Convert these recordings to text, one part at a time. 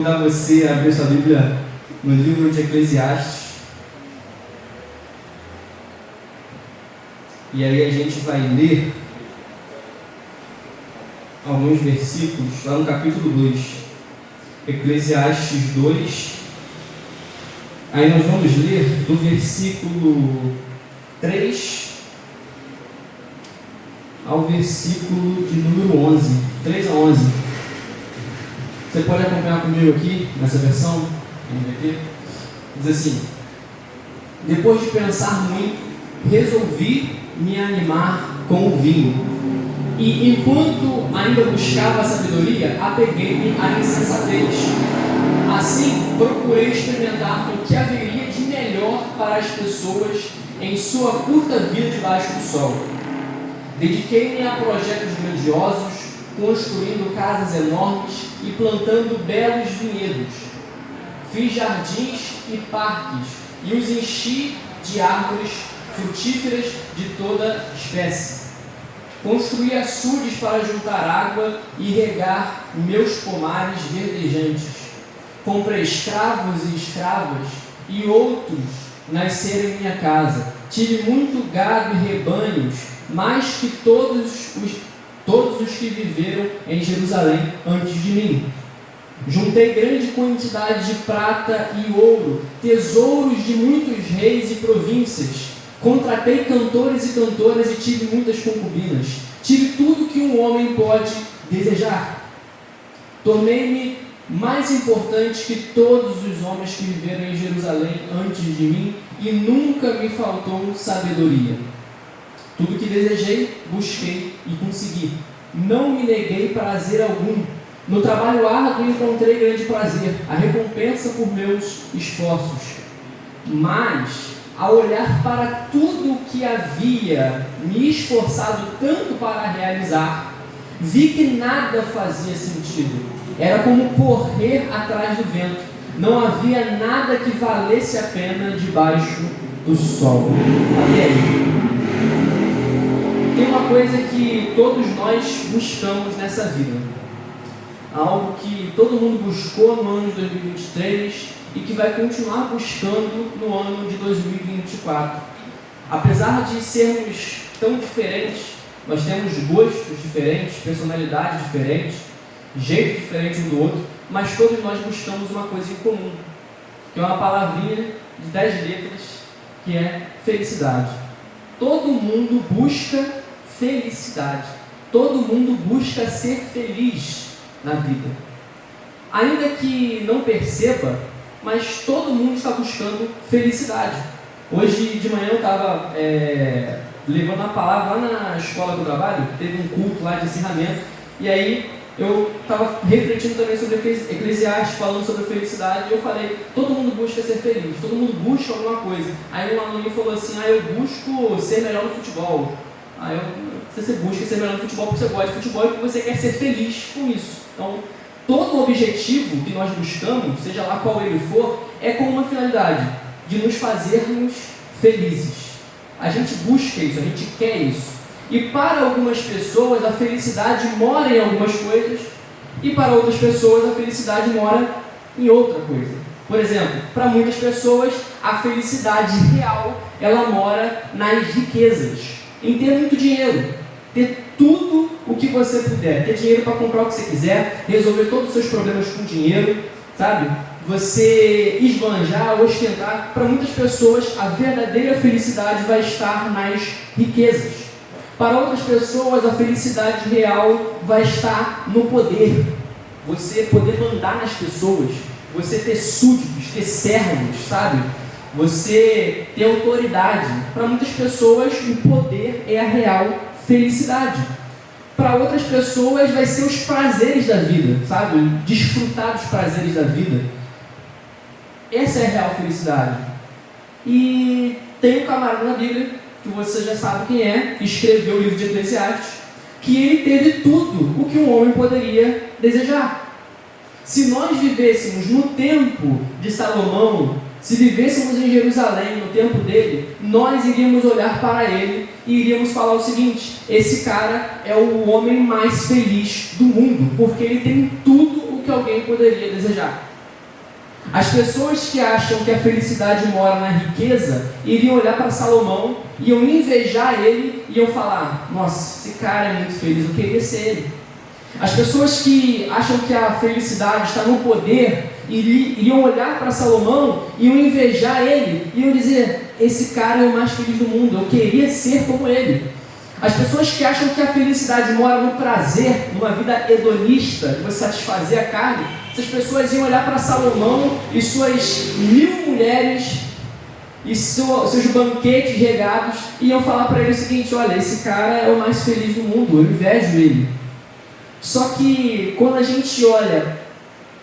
Convidar você a abrir sua Bíblia no livro de Eclesiastes. E aí a gente vai ler alguns versículos lá no capítulo 2. Eclesiastes 2. Aí nós vamos ler do versículo 3 ao versículo de número 11. 3 a 11. Você pode acompanhar comigo aqui, nessa versão, NVT. Diz assim: depois de pensar muito, resolvi me animar com o vinho. E enquanto ainda buscava a sabedoria, apeguei-me à insensatez. Assim, procurei experimentar o que haveria de melhor para as pessoas em sua curta vida debaixo do sol. Dediquei-me a projetos grandiosos, construindo casas enormes e plantando belos vinhedos. Fiz jardins e parques e os enchi de árvores frutíferas de toda espécie. Construí açudes para juntar água e regar meus pomares verdejantes. Comprei escravos e escravas e outros nasceram em minha casa. Tive muito gado e rebanhos, mais que todos os que viveram em Jerusalém antes de mim. Juntei grande quantidade de prata e ouro, tesouros de muitos reis e províncias. Contratei cantores e cantoras e tive muitas concubinas. Tive tudo que um homem pode desejar. Tornei-me mais importante que todos os homens que viveram em Jerusalém antes de mim e nunca me faltou sabedoria. Tudo que desejei, busquei e consegui. Não me neguei prazer algum. No trabalho árduo encontrei grande prazer, a recompensa por meus esforços. Mas, ao olhar para tudo o que havia me esforçado tanto para realizar, vi que nada fazia sentido. Era como correr atrás do vento. Não havia nada que valesse a pena debaixo do sol. Até aí. Tem uma coisa que todos nós buscamos nessa vida. Algo que todo mundo buscou no ano de 2023 e que vai continuar buscando no ano de 2024. Apesar de sermos tão diferentes, nós temos gostos diferentes, personalidades diferentes, jeito diferente um do outro, mas todos nós buscamos uma coisa em comum, que é uma palavrinha de 10 letras, que é felicidade. Todo mundo busca felicidade. Todo mundo busca ser feliz na vida. Ainda que não perceba, mas todo mundo está buscando felicidade. Hoje de manhã eu estava levando a palavra lá na escola que eu trabalho, teve um culto lá de encerramento, e aí eu estava refletindo também sobre Eclesiastes, falando sobre felicidade, e eu falei, todo mundo busca ser feliz, todo mundo busca alguma coisa. Aí um aluno falou assim, eu busco ser melhor no futebol. Você busca ser melhor no futebol porque você gosta de futebol e porque você quer ser feliz com isso. Então, todo objetivo que nós buscamos, seja lá qual ele for, é com uma finalidade, de nos fazermos felizes. A gente busca isso, a gente quer isso. E para algumas pessoas a felicidade mora em algumas coisas e para outras pessoas a felicidade mora em outra coisa. Por exemplo, para muitas pessoas a felicidade real, ela mora nas riquezas. Em ter muito dinheiro, ter tudo o que você puder, ter dinheiro para comprar o que você quiser, resolver todos os seus problemas com dinheiro, sabe? Você esbanjar, ostentar. Para muitas pessoas, a verdadeira felicidade vai estar nas riquezas. Para outras pessoas, a felicidade real vai estar no poder. Você poder mandar nas pessoas, você ter súditos, ter servos, sabe? Você ter autoridade. Para muitas pessoas, o poder é a real felicidade. Para outras pessoas, vai ser os prazeres da vida, sabe? Desfrutar dos prazeres da vida. Essa é a real felicidade. E tem um camarada na Bíblia, que você já sabe quem é, que escreveu o livro de Eclesiastes, que ele teve tudo o que um homem poderia desejar. Se nós vivêssemos no tempo de Salomão, se vivêssemos em Jerusalém no tempo dele, nós iríamos olhar para ele e iríamos falar o seguinte: esse cara é o homem mais feliz do mundo, porque ele tem tudo o que alguém poderia desejar. As pessoas que acham que a felicidade mora na riqueza, iriam olhar para Salomão, iam invejar ele e iam falar: nossa, esse cara é muito feliz, eu queria ser ele. As pessoas que acham que a felicidade está no poder, iriam olhar para Salomão, iam invejar ele, iam dizer: esse cara é o mais feliz do mundo, eu queria ser como ele. As pessoas que acham que a felicidade mora no prazer, numa vida hedonista, de você satisfazer a carne, essas pessoas iam olhar para Salomão e suas 1000 mulheres e seus banquetes regados, e iam falar para ele o seguinte: olha, esse cara é o mais feliz do mundo, eu invejo ele. Só que quando a gente olha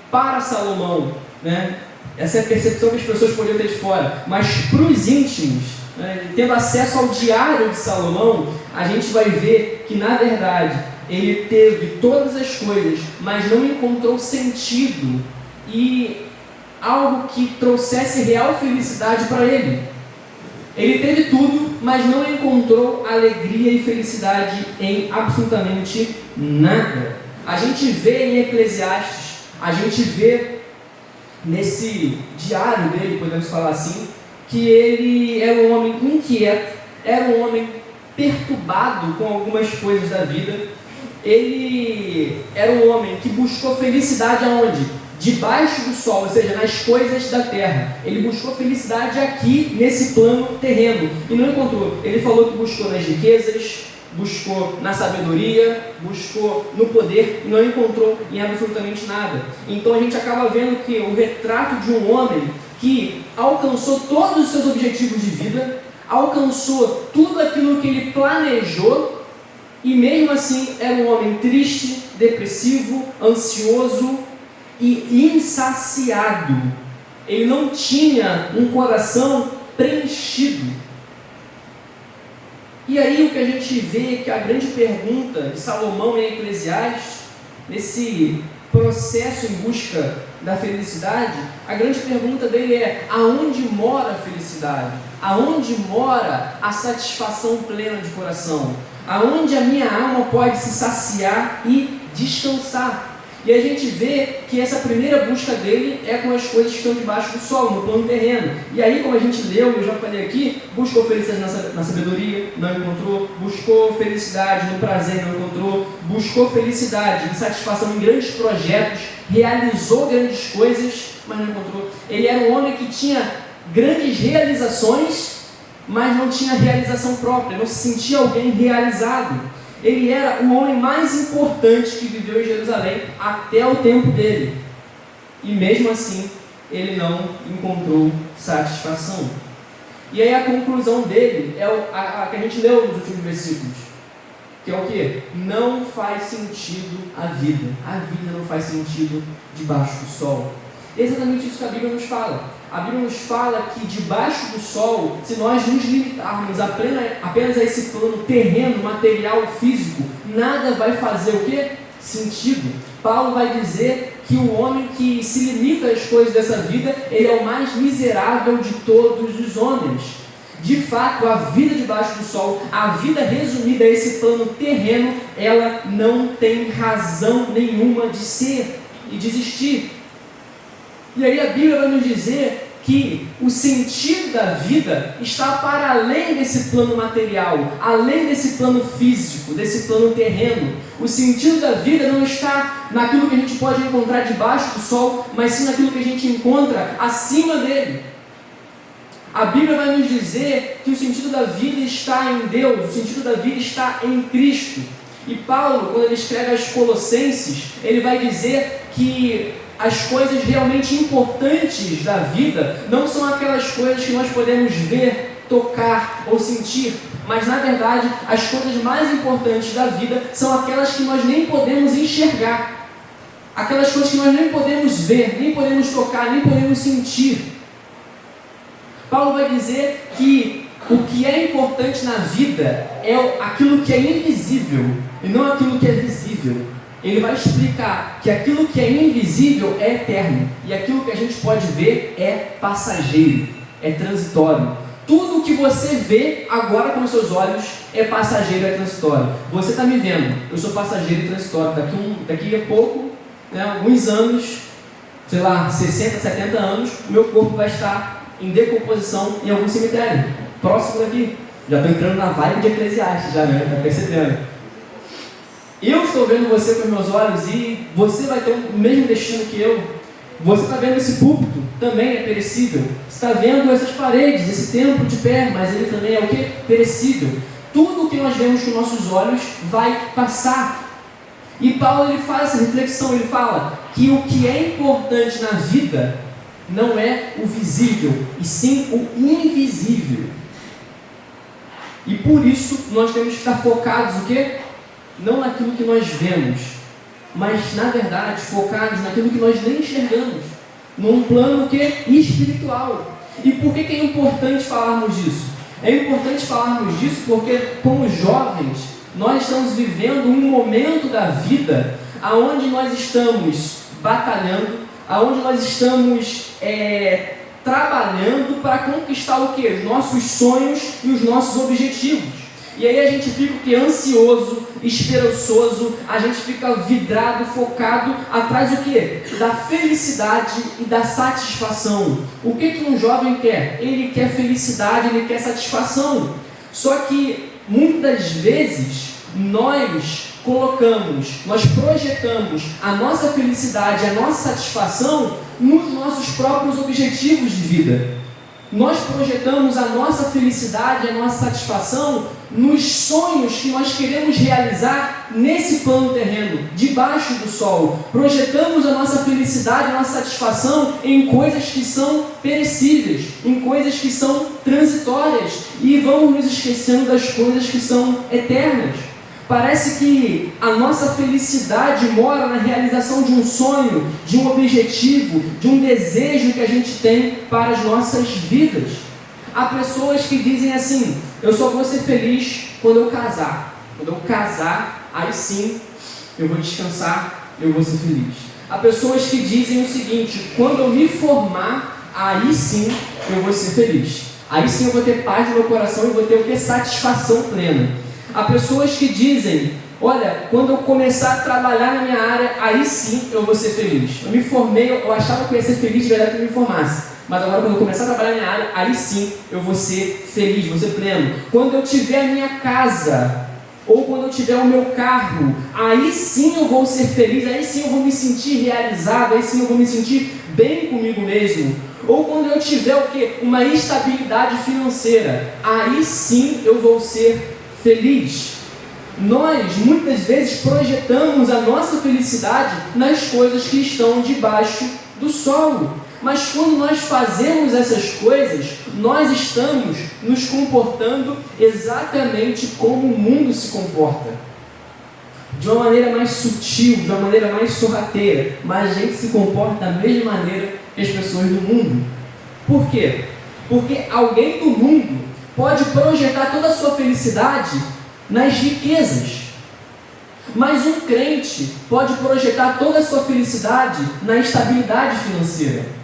para Salomão, né, essa é a percepção que as pessoas poderiam ter de fora, mas para os íntimos, né, tendo acesso ao diário de Salomão, a gente vai ver que na verdade ele teve todas as coisas, mas não encontrou sentido e algo que trouxesse real felicidade para ele. Ele teve tudo, mas não encontrou alegria e felicidade em absolutamente nada. A gente vê em Eclesiastes, a gente vê nesse diário dele, podemos falar assim, que ele era um homem inquieto, era um homem perturbado com algumas coisas da vida. Ele era um homem que buscou felicidade aonde? Debaixo do sol, ou seja, nas coisas da terra. Ele buscou felicidade aqui, nesse plano terreno, e não encontrou. Ele falou que buscou nas riquezas, buscou na sabedoria, buscou no poder, e não encontrou em absolutamente nada. Então a gente acaba vendo que o retrato de um homem que alcançou todos os seus objetivos de vida, alcançou tudo aquilo que ele planejou, e mesmo assim era um homem triste, depressivo, ansioso e insaciado. Ele não tinha um coração preenchido. E aí o que a gente vê que a grande pergunta de Salomão em Eclesiastes, nesse processo em busca da felicidade, a grande pergunta dele é: aonde mora a felicidade? Aonde mora a satisfação plena de coração? Aonde a minha alma pode se saciar e descansar? E a gente vê que essa primeira busca dele é com as coisas que estão debaixo do sol, no plano terreno. E aí, como a gente leu, eu já falei aqui, buscou felicidade na sabedoria, não encontrou. Buscou felicidade no prazer, não encontrou. Buscou felicidade e satisfação em grandes projetos, realizou grandes coisas, mas não encontrou. Ele era um homem que tinha grandes realizações, mas não tinha realização própria, não se sentia alguém realizado. Ele era o homem mais importante que viveu em Jerusalém até o tempo dele. E mesmo assim, ele não encontrou satisfação. E aí a conclusão dele é a que a gente leu nos últimos versículos. Que é o quê? Não faz sentido a vida. A vida não faz sentido debaixo do sol. É exatamente isso que a Bíblia nos fala. A Bíblia nos fala que debaixo do sol, se nós nos limitarmos apenas a esse plano terreno, material, físico, nada vai fazer o quê? Sentido. Paulo vai dizer que o homem que se limita às coisas dessa vida, ele é o mais miserável de todos os homens. De fato, a vida debaixo do sol, a vida resumida a esse plano terreno, ela não tem razão nenhuma de ser e de existir. E aí a Bíblia vai nos dizer que o sentido da vida está para além desse plano material, além desse plano físico, desse plano terreno. O sentido da vida não está naquilo que a gente pode encontrar debaixo do sol, mas sim naquilo que a gente encontra acima dele. A Bíblia vai nos dizer que o sentido da vida está em Deus, o sentido da vida está em Cristo. E Paulo, quando ele escreve aos Colossenses, ele vai dizer que as coisas realmente importantes da vida não são aquelas coisas que nós podemos ver, tocar ou sentir, mas na verdade as coisas mais importantes da vida são aquelas que nós nem podemos enxergar, aquelas coisas que nós nem podemos ver, nem podemos tocar, nem podemos sentir. Paulo vai dizer que o que é importante na vida é aquilo que é invisível e não aquilo que é visível. Ele vai explicar que aquilo que é invisível é eterno e aquilo que a gente pode ver é passageiro, é transitório. Tudo que você vê agora com os seus olhos é passageiro, é transitório. Você está me vendo, eu sou passageiro e transitório. Daqui a pouco, alguns anos, sei lá, 60, 70 anos, o meu corpo vai estar em decomposição em algum cemitério, próximo daqui. Já estou entrando na vibe de Eclesiastes, já, né? Está percebendo? Eu estou vendo você com os meus olhos e você vai ter o mesmo destino que eu. Você está vendo esse púlpito, também é perecível. Você está vendo essas paredes, esse templo de pé, mas ele também é o quê? Perecível. Tudo o que nós vemos com nossos olhos vai passar. E Paulo ele faz essa reflexão, ele fala que o que é importante na vida não é o visível, e sim o invisível. E por isso nós temos que estar focados o quê? Não naquilo que nós vemos, mas na verdade focados naquilo que nós nem enxergamos, num plano o quê? Espiritual. E por que é importante falarmos disso? É importante falarmos disso porque como jovens nós estamos vivendo um momento da vida aonde nós estamos batalhando, aonde nós estamos trabalhando para conquistar o quê? Os nossos sonhos e os nossos objetivos. E aí a gente fica o quê? Ansioso, esperançoso, a gente fica vidrado, focado atrás do quê? Da felicidade e da satisfação. O que um jovem quer? Ele quer felicidade, ele quer satisfação. Só que muitas vezes nós projetamos a nossa felicidade, a nossa satisfação nos nossos próprios objetivos de vida. Nós projetamos a nossa felicidade, a nossa satisfação nos sonhos que nós queremos realizar nesse plano terreno, debaixo do sol. Projetamos a nossa felicidade, a nossa satisfação em coisas que são perecíveis, em coisas que são transitórias, e vamos nos esquecendo das coisas que são eternas. Parece que a nossa felicidade mora na realização de um sonho, de um objetivo, de um desejo que a gente tem para as nossas vidas. Há pessoas que dizem assim: eu só vou ser feliz quando eu casar. Quando eu casar, aí sim eu vou descansar, eu vou ser feliz. Há pessoas que dizem o seguinte: quando eu me formar, aí sim eu vou ser feliz. Aí sim eu vou ter paz no meu coração e vou ter o que? Satisfação plena. Há pessoas que dizem: olha, quando eu começar a trabalhar na minha área, aí sim eu vou ser feliz. Eu me formei, eu achava que eu ia ser feliz de verdade que eu me formasse. Mas agora quando eu começar a trabalhar na minha área, aí sim eu vou ser feliz, vou ser pleno. Quando eu tiver a minha casa, ou quando eu tiver o meu carro, aí sim eu vou ser feliz, aí sim eu vou me sentir realizado, aí sim eu vou me sentir bem comigo mesmo. Ou quando eu tiver o quê? Uma estabilidade financeira, aí sim eu vou ser feliz. Nós muitas vezes projetamos a nossa felicidade nas coisas que estão debaixo do sol. Mas quando nós fazemos essas coisas, nós estamos nos comportando exatamente como o mundo se comporta. De uma maneira mais sutil, de uma maneira mais sorrateira, mas a gente se comporta da mesma maneira que as pessoas do mundo. Por quê? Porque alguém do mundo pode projetar toda a sua felicidade nas riquezas, mas um crente pode projetar toda a sua felicidade na estabilidade financeira.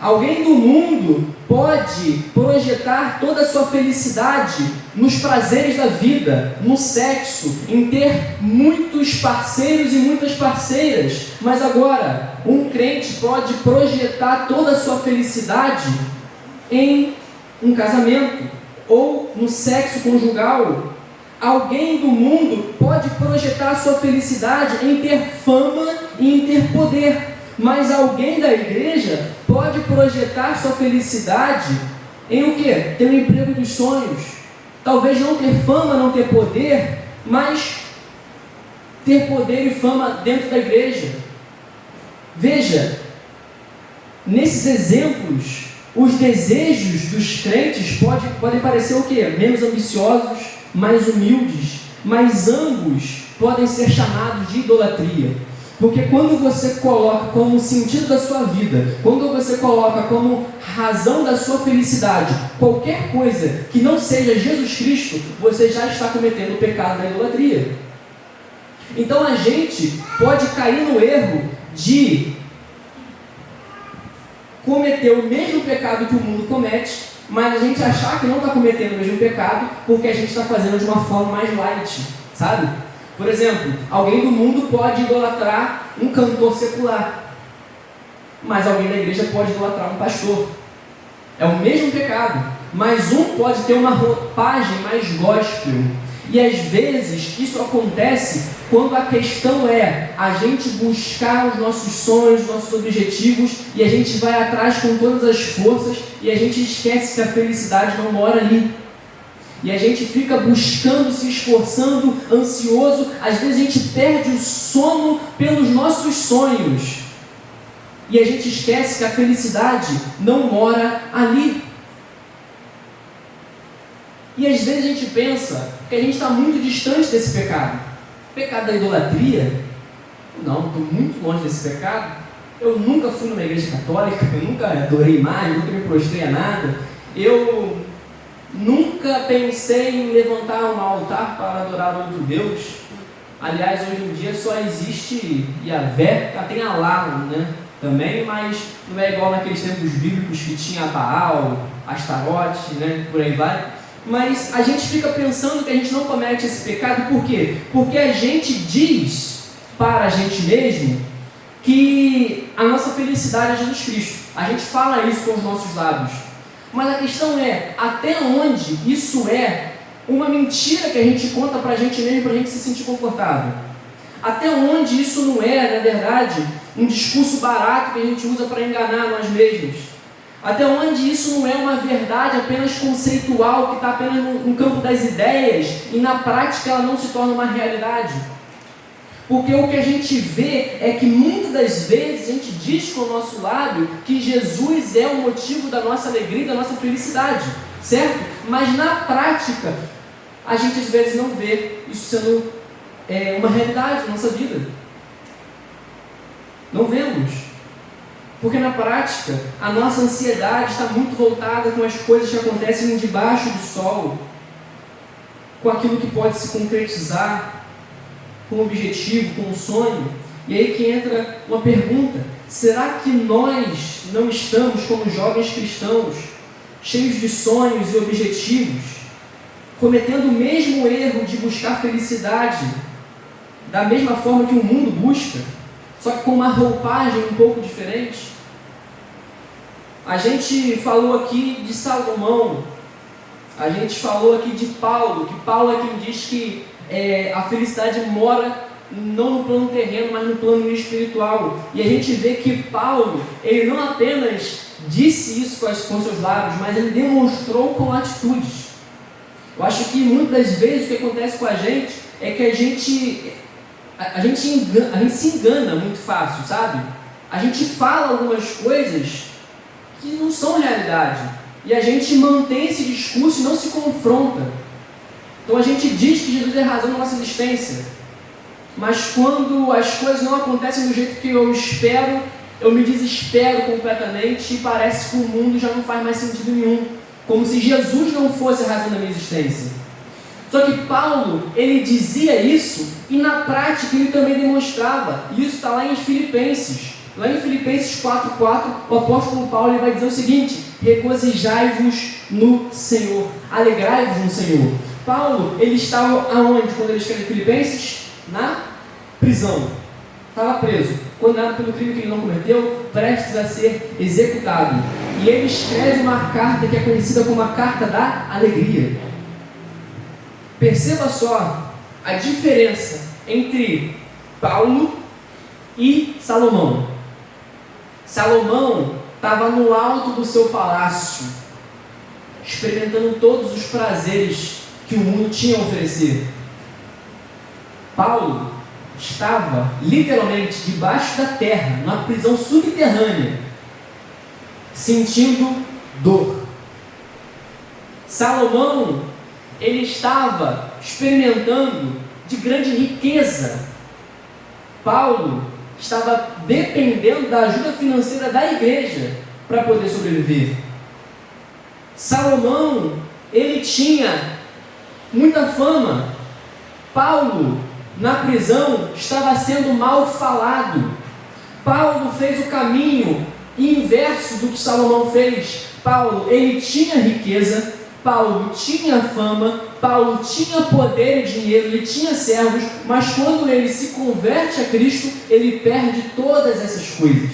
Alguém do mundo pode projetar toda a sua felicidade nos prazeres da vida, no sexo, em ter muitos parceiros e muitas parceiras. Mas agora, um crente pode projetar toda a sua felicidade em um casamento ou no sexo conjugal. Alguém do mundo pode projetar a sua felicidade em ter fama e em ter poder. Mas alguém da igreja pode projetar sua felicidade em o quê? Ter um emprego dos sonhos. Talvez não ter fama, não ter poder, mas ter poder e fama dentro da igreja. Veja, nesses exemplos, os desejos dos crentes podem parecer o quê? Menos ambiciosos, mais humildes, mas ambos podem ser chamados de idolatria. Porque quando você coloca como sentido da sua vida, quando você coloca como razão da sua felicidade qualquer coisa que não seja Jesus Cristo, você já está cometendo o pecado da idolatria. Então a gente pode cair no erro de cometer o mesmo pecado que o mundo comete, mas a gente achar que não está cometendo o mesmo pecado porque a gente está fazendo de uma forma mais light, sabe? Por exemplo, alguém do mundo pode idolatrar um cantor secular. mas alguém da igreja pode idolatrar um pastor. É o mesmo pecado, mas um pode ter uma roupagem mais gospel. E às vezes isso acontece quando a questão é a gente buscar os nossos sonhos, nossos objetivos, e a gente vai atrás com todas as forças e a gente esquece que a felicidade não mora ali. E a gente fica buscando, se esforçando, ansioso. Às vezes a gente perde o sono pelos nossos sonhos. E a gente esquece que a felicidade não mora ali. E às vezes a gente pensa que a gente está muito distante desse pecado. O pecado da idolatria? Não, estou muito longe desse pecado. Eu nunca fui numa igreja católica, eu nunca adorei mais, nunca me prostrei a nada. Eu nunca pensei em levantar um altar para adorar outro Deus. Aliás, hoje em dia só existe Yahvé, tem Alá, né? Também, mas não é igual naqueles tempos bíblicos que tinha Baal, Astarote, né? Por aí vai. Mas a gente fica pensando que a gente não comete esse pecado, por quê? Porque a gente diz para a gente mesmo que a nossa felicidade é Jesus Cristo. A gente fala isso com os nossos lábios. Mas a questão é, até onde isso é uma mentira que a gente conta para a gente mesmo, para a gente se sentir confortável? Até onde isso não é, na verdade, um discurso barato que a gente usa para enganar nós mesmos? Até onde isso não é uma verdade apenas conceitual, que está apenas no campo das ideias e na prática ela não se torna uma realidade? Porque o que a gente vê é que muitas das vezes a gente diz com o nosso lábio que Jesus é o motivo da nossa alegria, da nossa felicidade, certo? Mas na prática, a gente às vezes não vê isso sendo uma realidade na nossa vida. Não vemos. Porque na prática, a nossa ansiedade está muito voltada com as coisas que acontecem debaixo do sol, com aquilo que pode se concretizar, com um objetivo, com um sonho. E aí que entra uma pergunta: será que nós não estamos, como jovens cristãos, cheios de sonhos e objetivos, cometendo o mesmo erro de buscar felicidade da mesma forma que o mundo busca, só que com uma roupagem um pouco diferente? A gente falou aqui de Salomão, a gente falou aqui de Paulo, que Paulo é quem diz que a felicidade mora não no plano terreno, mas no plano espiritual. E a gente vê que Paulo, ele não apenas disse isso com seus lábios, mas ele demonstrou com atitudes. Eu acho que muitas das vezes o que acontece com a gente é que a gente se engana muito fácil, sabe? A gente fala algumas coisas que não são realidade. E a gente mantém esse discurso e não se confronta. Então a gente diz que Jesus é a razão da nossa existência. Mas quando as coisas não acontecem do jeito que eu espero, eu me desespero completamente e parece que o mundo já não faz mais sentido nenhum. Como se Jesus não fosse a razão da minha existência. Só que Paulo, ele dizia isso e na prática ele também demonstrava. E isso está lá em Filipenses. Lá em Filipenses 4,4, o apóstolo Paulo ele vai dizer o seguinte: regozijai-vos no Senhor, alegrai-vos no Senhor. Paulo, ele estava aonde quando ele escreve Filipenses? Na prisão. Estava preso, condenado pelo crime que ele não cometeu, prestes a ser executado. E ele escreve uma carta que é conhecida como a Carta da Alegria. Perceba só a diferença entre Paulo e Salomão. Salomão estava no alto do seu palácio, experimentando todos os prazeres que o mundo tinha a oferecer. Paulo estava literalmente debaixo da terra, numa prisão subterrânea, sentindo dor. Salomão, ele estava experimentando de grande riqueza. Paulo estava dependendo da ajuda financeira da igreja para poder sobreviver. Salomão, ele tinha muita fama. Paulo, na prisão, estava sendo mal falado. Paulo fez o caminho inverso do que Salomão fez. Paulo, ele tinha riqueza, Paulo tinha fama, Paulo tinha poder e dinheiro, ele tinha servos, mas quando ele se converte a Cristo, ele perde todas essas coisas.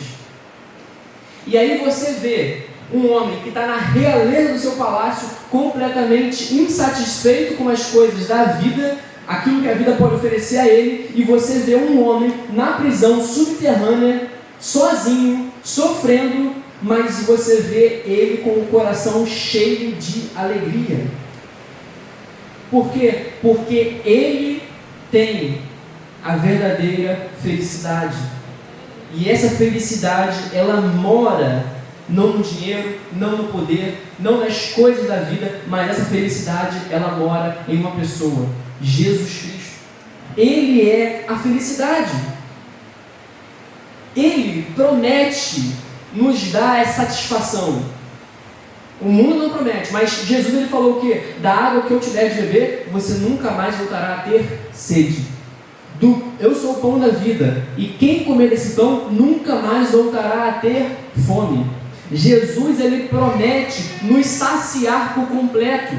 E aí você vê um homem que está na realeza do seu palácio, completamente insatisfeito com as coisas da vida, aquilo que a vida pode oferecer a ele, e você vê um homem na prisão subterrânea, sozinho, sofrendo, mas você vê ele com o coração cheio de alegria. Por quê? Porque ele tem a verdadeira felicidade. E essa felicidade, ela mora não no dinheiro, não no poder, não nas coisas da vida, mas essa felicidade, ela mora em uma pessoa, Jesus Cristo. Ele é a felicidade. Ele promete nos dar essa satisfação. O mundo não promete, mas Jesus ele falou o quê? Da água que eu te der de beber, você nunca mais voltará a ter sede. Eu sou o pão da vida, e quem comer desse pão nunca mais voltará a ter fome. Jesus ele promete nos saciar por completo,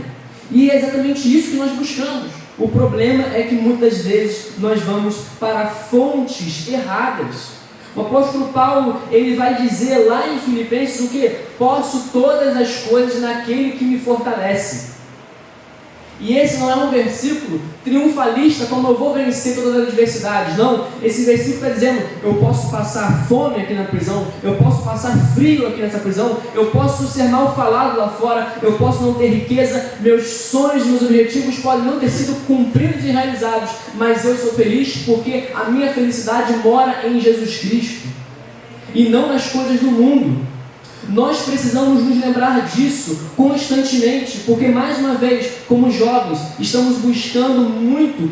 e é exatamente isso que nós buscamos. O problema é que muitas vezes nós vamos para fontes erradas. O apóstolo Paulo ele vai dizer lá em Filipenses o que? Posso todas as coisas naquele que me fortalece. E esse não é um versículo triunfalista, como eu vou vencer todas as adversidades. Não, esse versículo está dizendo, eu posso passar fome aqui na prisão, eu posso passar frio aqui nessa prisão, eu posso ser mal falado lá fora, eu posso não ter riqueza, meus sonhos, meus objetivos podem não ter sido cumpridos e realizados, mas eu sou feliz porque a minha felicidade mora em Jesus Cristo e não nas coisas do mundo. Nós precisamos nos lembrar disso constantemente, porque mais uma vez, como jovens, estamos buscando muito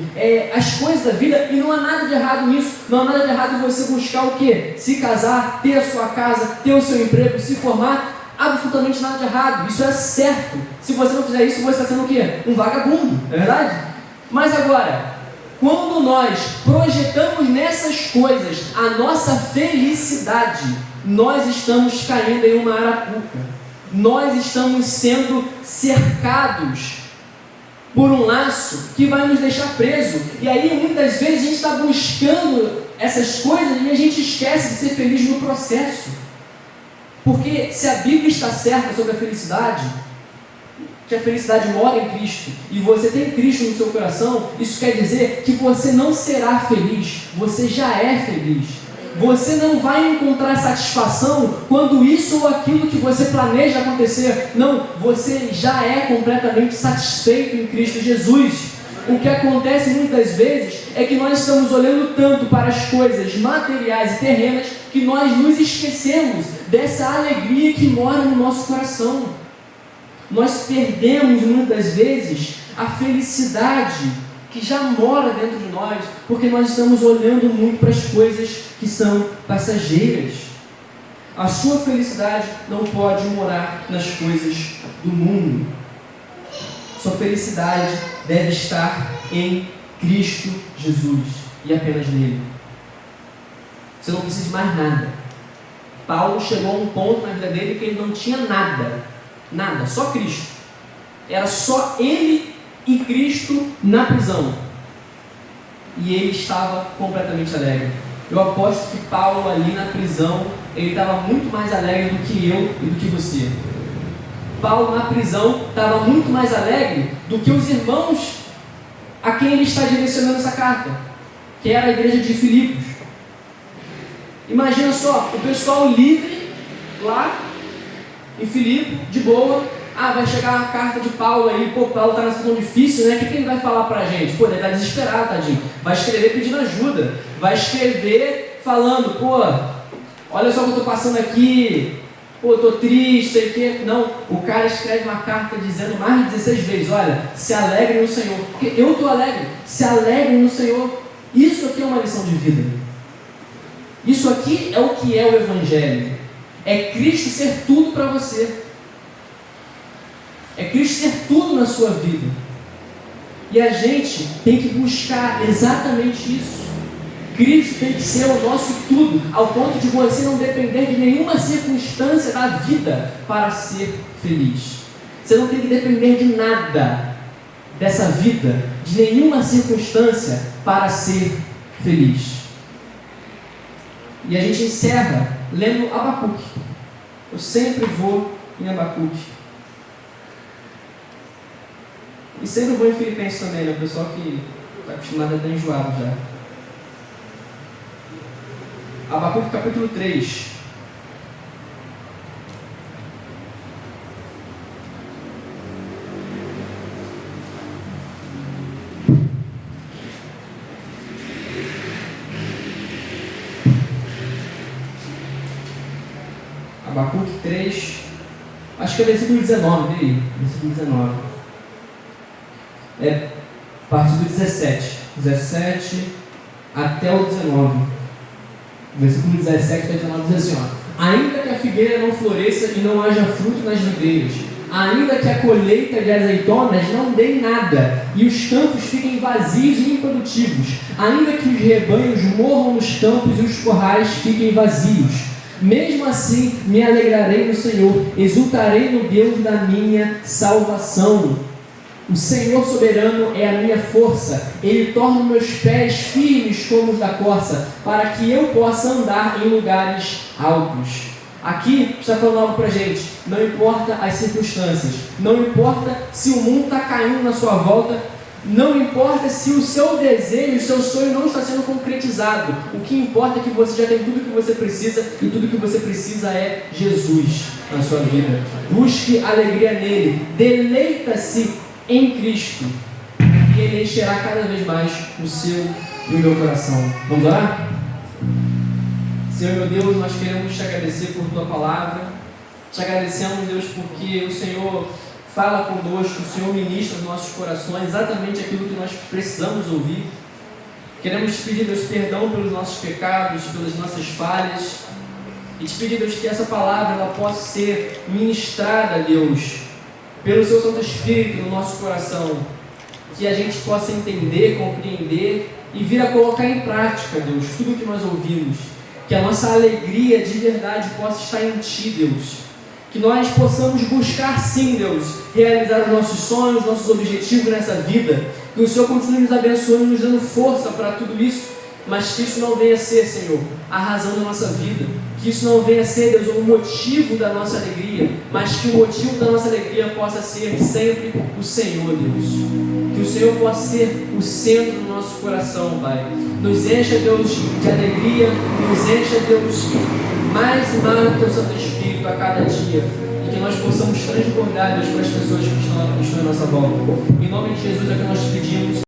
as coisas da vida, e não há nada de errado nisso. Não há nada de errado em você buscar o quê? Se casar, ter a sua casa, ter o seu emprego, se formar, absolutamente nada de errado, isso é certo. Se você não fizer isso, você está sendo o quê? Um vagabundo, é verdade? Mas agora, quando nós projetamos nessas coisas a nossa felicidade, nós estamos caindo em uma arapuca. Nós estamos sendo cercados por um laço que vai nos deixar preso. E aí muitas vezes a gente está buscando essas coisas e a gente esquece de ser feliz no processo. Porque se a Bíblia está certa sobre a felicidade, que a felicidade mora em Cristo, e você tem Cristo no seu coração, isso quer dizer que você não será feliz, você já é feliz. Você não vai encontrar satisfação quando isso ou aquilo que você planeja acontecer. Não, você já é completamente satisfeito em Cristo Jesus. O que acontece muitas vezes é que nós estamos olhando tanto para as coisas materiais e terrenas que nós nos esquecemos dessa alegria que mora no nosso coração. Nós perdemos muitas vezes a felicidade que já mora dentro de nós, porque nós estamos olhando muito para as coisas que são passageiras. A sua felicidade não pode morar nas coisas do mundo. Sua felicidade deve estar em Cristo Jesus e apenas nele. Você não precisa de mais nada. Paulo chegou a um ponto na vida dele que ele não tinha nada, só Cristo. Era só ele e Cristo na prisão, e ele estava completamente alegre. Eu aposto que Paulo ali na prisão, ele estava muito mais alegre do que eu e do que você. Paulo na prisão estava muito mais alegre do que os irmãos a quem ele está direcionando essa carta, que era a igreja de Filipos. Imagina só, o pessoal livre lá em Filipe, de boa. Vai chegar a carta de Paulo aí, Paulo está numa situação difícil, né? O que ele vai falar pra gente? Ele está desesperado, tadinho. Vai escrever pedindo ajuda, vai escrever falando, olha só o que eu estou passando aqui, estou triste, sei o quê. Não, o cara escreve uma carta dizendo mais de 16 vezes, olha, se alegre no Senhor, porque eu estou alegre, se alegre no Senhor. Isso aqui é uma lição de vida. Isso aqui é o que é o Evangelho. É Cristo ser tudo para você. É Cristo ser tudo na sua vida. E a gente tem que buscar exatamente isso. Cristo tem que ser o nosso tudo, ao ponto de você não depender de nenhuma circunstância da vida para ser feliz. Você não tem que depender de nada dessa vida, de nenhuma circunstância para ser feliz. E a gente encerra lendo Abacuque. Eu sempre vou em Abacuque. E sempre vou em Filipenses também, né? O pessoal que está acostumado a estar enjoado já. Abacuque capítulo 3. Abacuque 3, acho que é versículo 19, vê aí, versículo 19. É a partir do 17 até o 19. Versículo 17 até 19 diz assim, ó: ainda que a figueira não floresça e não haja fruto nas videiras, ainda que a colheita de azeitonas não dê nada, e os campos fiquem vazios e improdutivos, ainda que os rebanhos morram nos campos e os corrais fiquem vazios, mesmo assim me alegrarei no Senhor, exultarei no Deus da minha salvação. O Senhor soberano é a minha força, Ele torna meus pés firmes como os da corça, para que eu possa andar em lugares altos. Aqui está falando algo para a gente. Não importa as circunstâncias, não importa se o mundo está caindo na sua volta, não importa se o seu desejo, o seu sonho não está sendo concretizado. O que importa é que você já tem tudo que você precisa, e tudo que você precisa é Jesus na sua vida. Busque alegria nele, deleita-se em Cristo, e Ele encherá cada vez mais o seu e o meu coração. Vamos orar? Senhor meu Deus, nós queremos te agradecer por tua palavra. Te agradecemos, Deus, porque o Senhor fala conosco, o Senhor ministra os nossos corações exatamente aquilo que nós precisamos ouvir. Queremos te pedir, Deus, perdão pelos nossos pecados, pelas nossas falhas, e te pedir, Deus, que essa palavra ela possa ser ministrada, Deus, pelo Seu Santo Espírito no nosso coração, que a gente possa entender, compreender e vir a colocar em prática, Deus, tudo que nós ouvimos, que a nossa alegria de verdade possa estar em Ti, Deus, que nós possamos buscar sim, Deus, realizar os nossos sonhos, nossos objetivos nessa vida, que o Senhor continue nos abençoando, nos dando força para tudo isso, mas que isso não venha a ser, Senhor, a razão da nossa vida, que isso não venha a ser, Deus, o motivo da nossa alegria, mas que o motivo da nossa alegria possa ser sempre o Senhor, Deus. Que o Senhor possa ser o centro do nosso coração, Pai. Nos encha, Deus, de alegria, nos encha, Deus, mais e mais do Teu Santo Espírito a cada dia, e que nós possamos transbordar, Deus, para as pessoas que estão à nossa volta. Em nome de Jesus é que nós te pedimos.